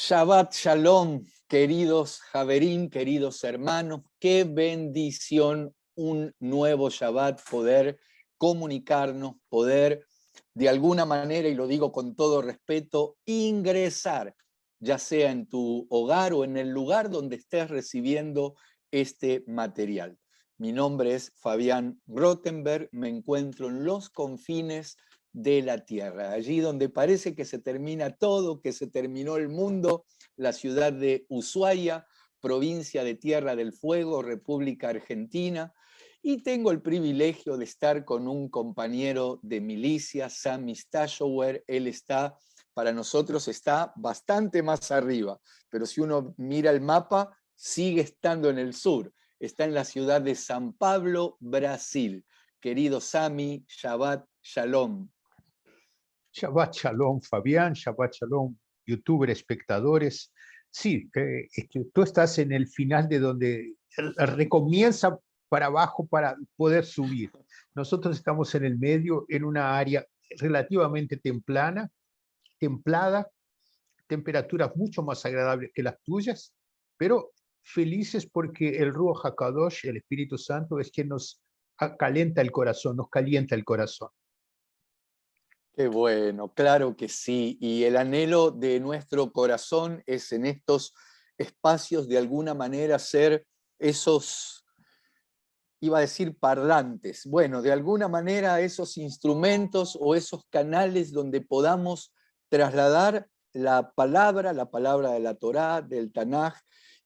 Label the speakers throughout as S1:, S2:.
S1: Shabbat Shalom, queridos Javerín, queridos hermanos, qué bendición un nuevo Shabbat poder comunicarnos, poder de alguna manera, y lo digo con todo respeto, ingresar, ya sea en tu hogar o en el lugar donde estés recibiendo este material. Mi nombre es Fabián Rottenberg, me encuentro en los confines de la tierra, allí donde parece que se termina todo, que se terminó el mundo, la ciudad de Ushuaia, provincia de Tierra del Fuego, República Argentina, y tengo el privilegio de estar con un compañero de milicia, Sami Stashower. Él está, para nosotros está bastante más arriba, pero si uno mira el mapa, sigue estando en el sur, está en la ciudad de San Pablo, Brasil. Querido Sami, Shabbat Shalom.
S2: Shabbat Shalom, Fabián, Shabbat Shalom, youtuber, espectadores. Sí, es que tú estás en el final de donde recomienza para abajo para poder subir. Nosotros estamos en el medio, en una área relativamente templada, temperaturas mucho más agradables que las tuyas, pero felices porque el Ruach HaKadosh, el Espíritu Santo, es quien nos calienta el corazón, nos calienta el corazón.
S1: Qué bueno, claro que sí. Y el anhelo de nuestro corazón es en estos espacios de alguna manera ser esos, iba a decir parlantes, bueno, de alguna manera esos instrumentos o esos canales donde podamos trasladar la palabra de la Torá, del Tanaj,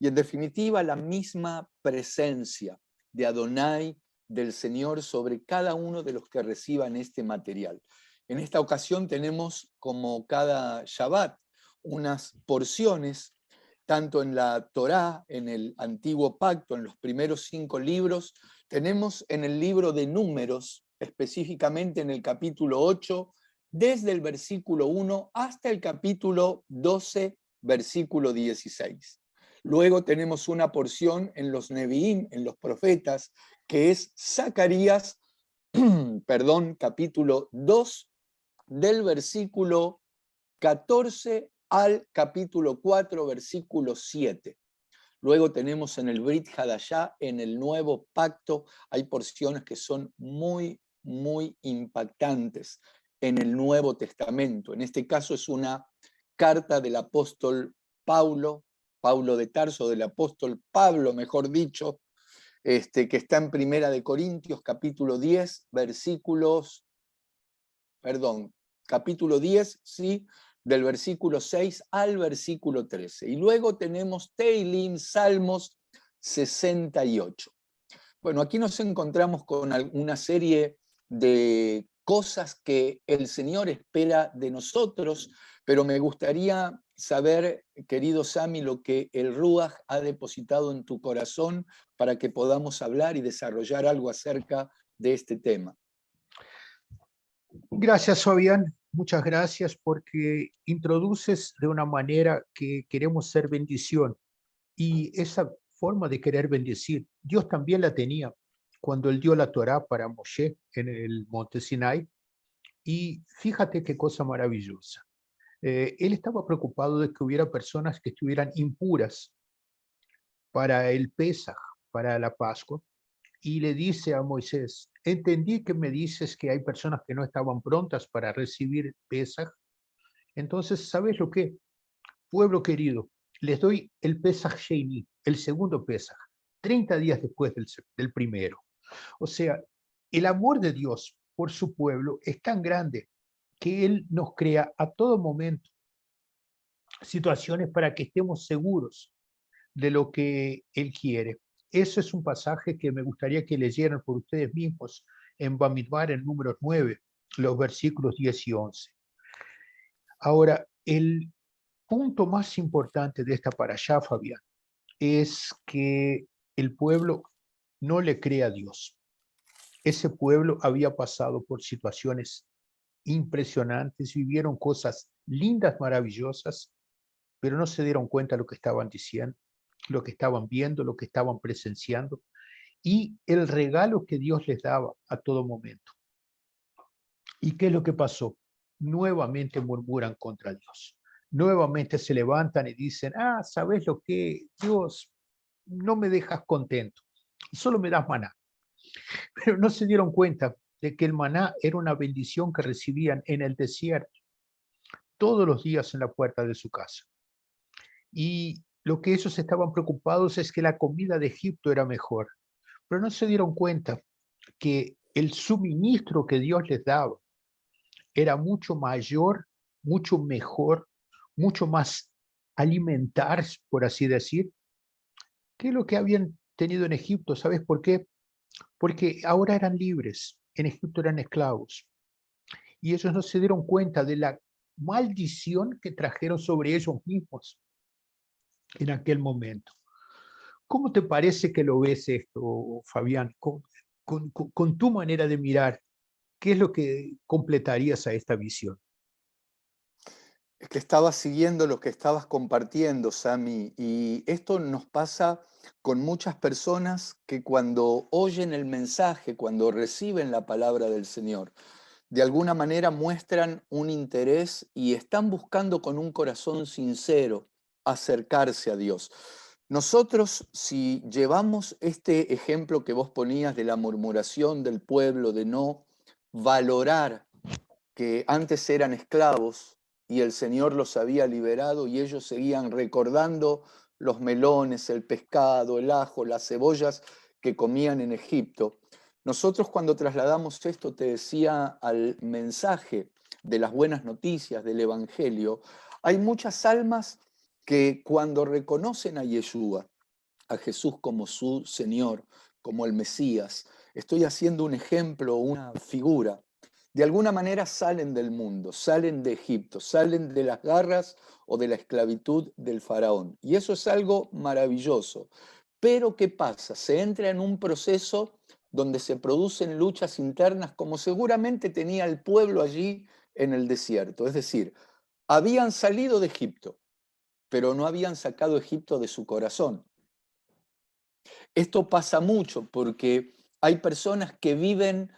S1: y en definitiva la misma presencia de Adonai, del Señor, sobre cada uno de los que reciban este material. En esta ocasión tenemos, como cada Shabbat, unas porciones, tanto en la Torá, en el Antiguo Pacto, en los primeros 5 libros, tenemos en el libro de Números, específicamente en el capítulo 8, desde el versículo 1 hasta el capítulo 12, versículo 16. Luego tenemos una porción en los Neviín, en los profetas, que es Zacarías, capítulo 2, del versículo 14 al capítulo 4, versículo 7. Luego tenemos en el Brit Hadashah, en el Nuevo Pacto, hay porciones que son muy, muy impactantes en el Nuevo Testamento. En este caso es una carta del apóstol Paulo de Tarso, del apóstol Pablo, mejor dicho, que está en Primera de Corintios, capítulo 10, capítulo 10, sí, del versículo 6 al versículo 13. Y luego tenemos Teilín, Salmos 68. Bueno, aquí nos encontramos con una serie de cosas que el Señor espera de nosotros, pero me gustaría saber, querido Sami, lo que el Ruach ha depositado en tu corazón para que podamos hablar y desarrollar algo acerca de este tema.
S2: Gracias, Fabián. Muchas gracias porque introduces de una manera que queremos ser bendición. Y esa forma de querer bendecir, Dios también la tenía cuando Él dio la Torá para Moshe en el monte Sinai. Y fíjate qué cosa maravillosa. Él estaba preocupado de que hubiera personas que estuvieran impuras para el Pesaj, para la Pascua. Y le dice a Moisés, entendí que me dices que hay personas que no estaban prontas para recibir Pesaj. Entonces, ¿sabes lo que? Pueblo querido, les doy el Pesaj Sheini, el segundo Pesaj, 30 días después del primero. O sea, el amor de Dios por su pueblo es tan grande que Él nos crea a todo momento situaciones para que estemos seguros de lo que Él quiere. Eso es un pasaje que me gustaría que leyeran por ustedes mismos en Bamidbar, en número 9, los versículos 10 y 11. Ahora, el punto más importante de esta parashá, Fabián, es que el pueblo no le cree a Dios. Ese pueblo había pasado por situaciones impresionantes, vivieron cosas lindas, maravillosas, pero no se dieron cuenta de lo que estaban diciendo, lo que estaban viendo, lo que estaban presenciando y el regalo que Dios les daba a todo momento. ¿Y qué es lo que pasó? Nuevamente murmuran contra Dios. nuevamente se levantan y dicen, ah, ¿sabes lo que? Dios, no me dejas contento, solo me das maná. Pero no se dieron cuenta de que el maná era una bendición que recibían en el desierto todos los días en la puerta de su casa. Y lo que ellos estaban preocupados es que la comida de Egipto era mejor, pero no se dieron cuenta que el suministro que Dios les daba era mucho mayor, mucho mejor, mucho más alimentar, por así decir, que lo que habían tenido en Egipto. ¿Sabes por qué? Porque ahora eran libres, en Egipto eran esclavos, y ellos no se dieron cuenta de la maldición que trajeron sobre ellos mismos en aquel momento. ¿Cómo te parece que lo ves esto, Fabián? Con tu manera de mirar, ¿qué es lo que completarías a esta visión?
S1: Es que estabas siguiendo lo que estabas compartiendo, Sami, y esto nos pasa con muchas personas que cuando oyen el mensaje, cuando reciben la palabra del Señor, de alguna manera muestran un interés y están buscando con un corazón sincero acercarse a Dios. Nosotros, si llevamos este ejemplo que vos ponías de la murmuración del pueblo, de no valorar que antes eran esclavos y el Señor los había liberado y ellos seguían recordando los melones, el pescado, el ajo, las cebollas que comían en Egipto. Nosotros cuando trasladamos esto, te decía, al mensaje de las buenas noticias del Evangelio, hay muchas almas que cuando reconocen a Yeshua, a Jesús como su Señor, como el Mesías, estoy haciendo un ejemplo, una figura, de alguna manera salen del mundo, salen de Egipto, salen de las garras o de la esclavitud del faraón. Y eso es algo maravilloso. Pero ¿qué pasa? Se entra en un proceso donde se producen luchas internas como seguramente tenía el pueblo allí en el desierto. Es decir, habían salido de Egipto, pero no habían sacado Egipto de su corazón. Esto pasa mucho porque hay personas que viven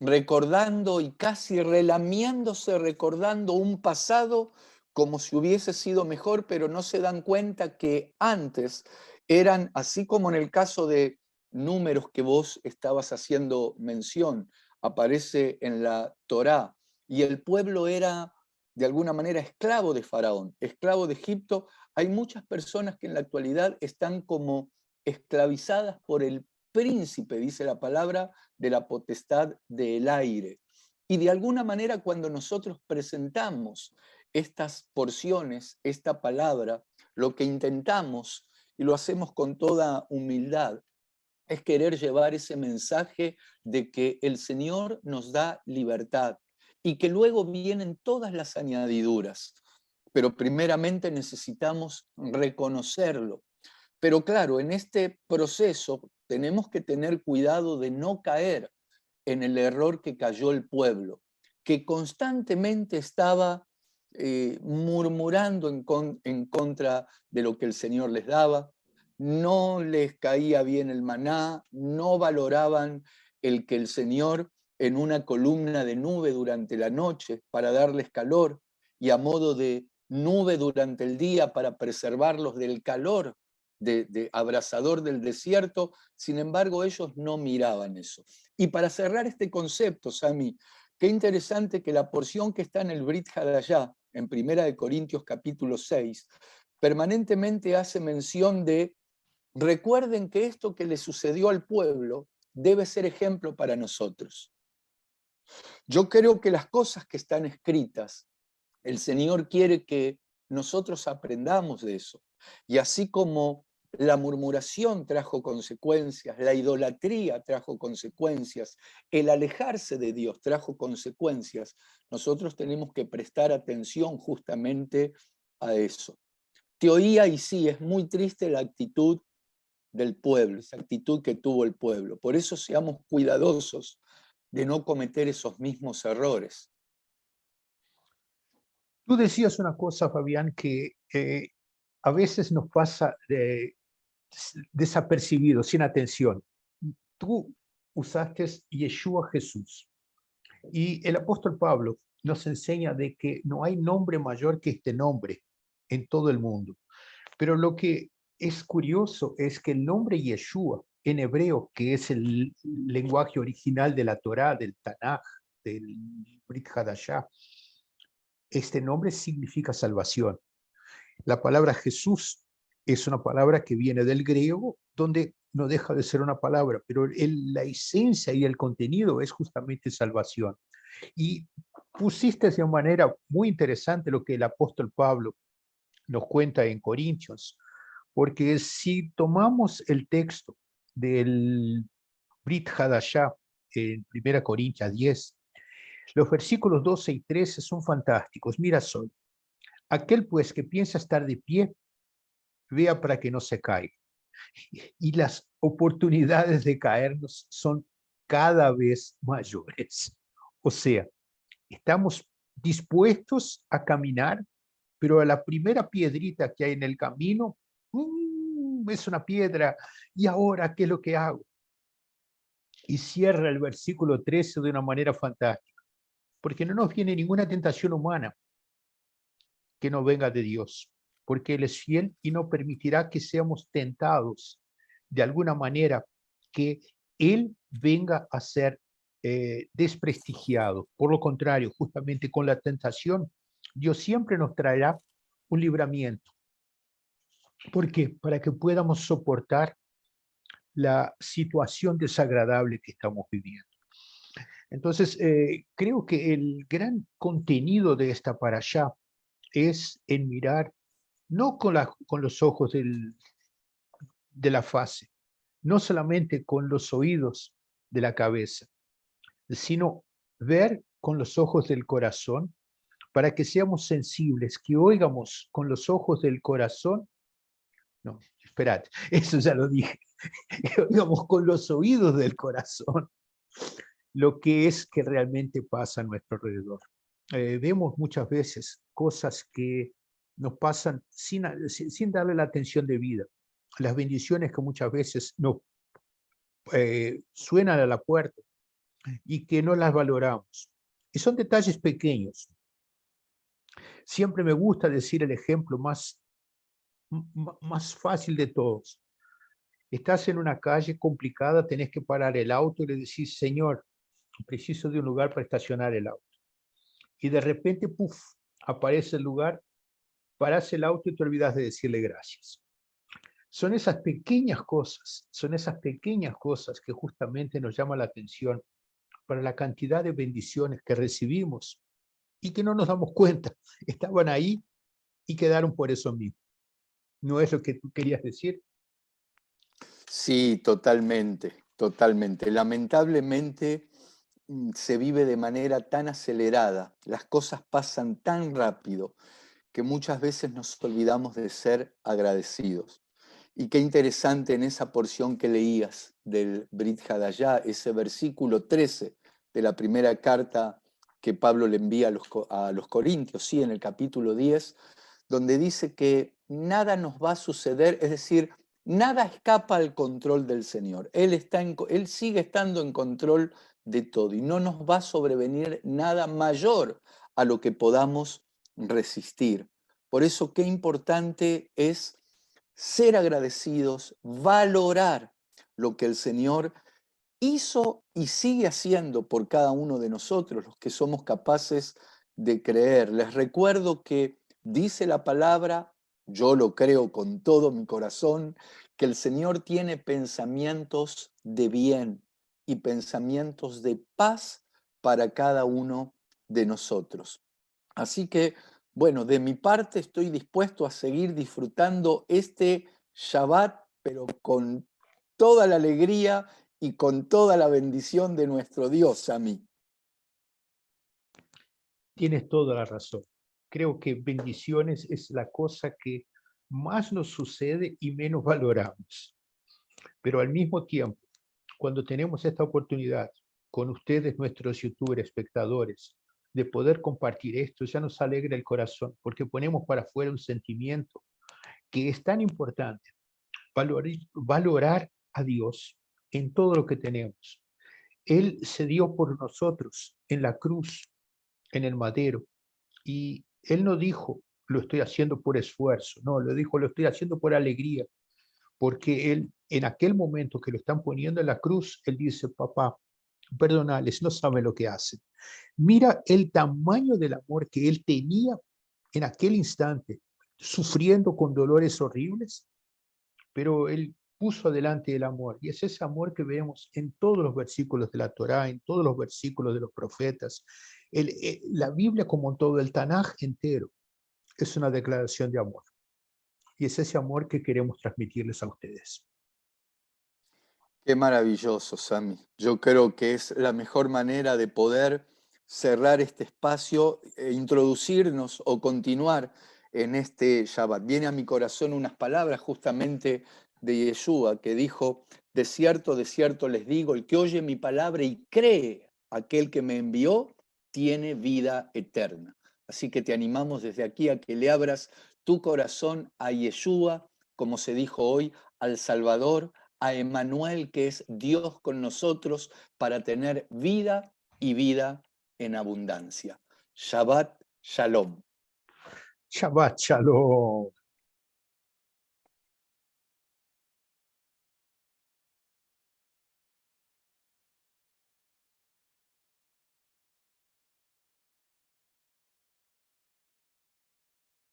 S1: recordando y casi relamiéndose, recordando un pasado como si hubiese sido mejor, pero no se dan cuenta que antes eran, así como en el caso de Números que vos estabas haciendo mención, aparece en la Torá, y el pueblo era de alguna manera esclavo de Faraón, esclavo de Egipto. Hay muchas personas que en la actualidad están como esclavizadas por el príncipe, dice la palabra, de la potestad del aire. Y de alguna manera cuando nosotros presentamos estas porciones, esta palabra, lo que intentamos, y lo hacemos con toda humildad, es querer llevar ese mensaje de que el Señor nos da libertad y que luego vienen todas las añadiduras. Pero primeramente necesitamos reconocerlo. Pero claro, en este proceso tenemos que tener cuidado de no caer en el error que cayó el pueblo, que constantemente estaba murmurando en contra de lo que el Señor les daba, no les caía bien el maná, no valoraban el que el Señor en una columna de nube durante la noche para darles calor y a modo de nube durante el día para preservarlos del calor de abrasador del desierto. Sin embargo, ellos no miraban eso. Y para cerrar este concepto, Sami, qué interesante que la porción que está en el Brit Hadashah, en 1 Corintios capítulo 6, permanentemente hace mención de: recuerden que esto que le sucedió al pueblo debe ser ejemplo para nosotros. Yo creo que las cosas que están escritas, el Señor quiere que nosotros aprendamos de eso. Y así como la murmuración trajo consecuencias, la idolatría trajo consecuencias, el alejarse de Dios trajo consecuencias, nosotros tenemos que prestar atención justamente a eso. Te oía y sí, es muy triste la actitud del pueblo, esa actitud que tuvo el pueblo. Por eso seamos cuidadosos de no cometer esos mismos errores.
S2: Tú decías una cosa, Fabián, que a veces nos pasa desapercibido, sin atención. Tú usaste Yeshua Jesús y el apóstol Pablo nos enseña de que no hay nombre mayor que este nombre, en todo el mundo. Pero lo que es curioso es que el nombre Yeshua en hebreo, que es el lenguaje original de la Torá, del Tanaj, del Brit Hadashah, este nombre significa salvación. La palabra Jesús es una palabra que viene del griego, donde no deja de ser una palabra, pero la esencia y el contenido es justamente salvación. Y pusiste de manera muy interesante lo que el apóstol Pablo nos cuenta en Corintios, porque si tomamos el texto del Brit Hadashah en 1 Corintios 10, los versículos 12 y 13 son fantásticos. Mira, Sol, aquel pues que piensa estar de pie, vea para que no se caiga. Y las oportunidades de caernos son cada vez mayores. O sea, estamos dispuestos a caminar, pero a la primera piedrita que hay en el camino, es una piedra. ¿Y ahora qué es lo que hago? Y cierra el versículo 13 de una manera fantástica, porque no nos viene ninguna tentación humana que no venga de Dios, porque Él es fiel y no permitirá que seamos tentados de alguna manera que Él venga a ser desprestigiado. Por lo contrario, justamente con la tentación, Dios siempre nos traerá un libramiento. ¿Por qué? Para que podamos soportar la situación desagradable que estamos viviendo. Entonces, creo que el gran contenido de esta parashá es en mirar no con los ojos de la fase, no solamente con los oídos de la cabeza, sino ver con los ojos del corazón para que seamos sensibles, que oigamos con los ojos del corazón. No, esperad, eso ya lo dije. Que oigamos con los oídos del corazón lo que es que realmente pasa a nuestro alrededor. Vemos muchas veces cosas que nos pasan sin darle la atención debida. Las bendiciones que muchas veces nos suenan a la puerta y que no las valoramos. Y son detalles pequeños. Siempre me gusta decir el ejemplo más fácil de todos. Estás en una calle complicada, tenés que parar el auto y le decís, señor, preciso de un lugar para estacionar el auto. Y de repente, puff, aparece el lugar, parás el auto y te olvidas de decirle gracias. Son esas pequeñas cosas que justamente nos llaman la atención para la cantidad de bendiciones que recibimos y que no nos damos cuenta. Estaban ahí y quedaron por eso mismo. ¿No es lo que tú querías decir?
S1: Sí, totalmente, totalmente. Lamentablemente se vive de manera tan acelerada, las cosas pasan tan rápido que muchas veces nos olvidamos de ser agradecidos. Y qué interesante en esa porción que leías del Brit Hadashah, ese versículo 13 de la primera carta que Pablo le envía a los Corintios, sí, en el capítulo 10, donde dice que nada nos va a suceder, es decir, nada escapa al control del Señor. Él sigue estando en control de todo y no nos va a sobrevenir nada mayor a lo que podamos resistir. Por eso qué importante es ser agradecidos, valorar lo que el Señor hizo y sigue haciendo por cada uno de nosotros, los que somos capaces de creer. Les recuerdo que dice la palabra, yo lo creo con todo mi corazón, que el Señor tiene pensamientos de bien y pensamientos de paz para cada uno de nosotros. Así que, bueno, de mi parte estoy dispuesto a seguir disfrutando este Shabbat, pero con toda la alegría y con toda la bendición de nuestro Dios a mí.
S2: Tienes toda la razón. Creo que bendiciones es la cosa que más nos sucede y menos valoramos. Pero al mismo tiempo, cuando tenemos esta oportunidad con ustedes, nuestros youtubers, espectadores, de poder compartir esto, ya nos alegra el corazón, porque ponemos para afuera un sentimiento que es tan importante, valorar a Dios en todo lo que tenemos. Él se dio por nosotros en la cruz, en el madero, y Él no dijo, lo estoy haciendo por esfuerzo, no, lo dijo, lo estoy haciendo por alegría, porque él, en aquel momento que lo están poniendo en la cruz, él dice, papá, perdonales, no saben lo que hacen. Mira el tamaño del amor que él tenía en aquel instante, sufriendo con dolores horribles, pero él puso adelante el amor. Y es ese amor que vemos en todos los versículos de la Torá, en todos los versículos de los profetas. La Biblia, como en todo el Tanaj entero, es una declaración de amor. Y es ese amor que queremos transmitirles a ustedes.
S1: Qué maravilloso, Sami. Yo creo que es la mejor manera de poder cerrar este espacio e introducirnos o continuar en este Shabbat. Viene a mi corazón unas palabras justamente de Yeshua que dijo, de cierto les digo, el que oye mi palabra y cree aquel que me envió, tiene vida eterna. Así que te animamos desde aquí a que le abras tu corazón a Yeshua, como se dijo hoy, al Salvador, a Emmanuel, que es Dios con nosotros, para tener vida y vida en abundancia. Shabbat Shalom.
S2: Shabbat Shalom.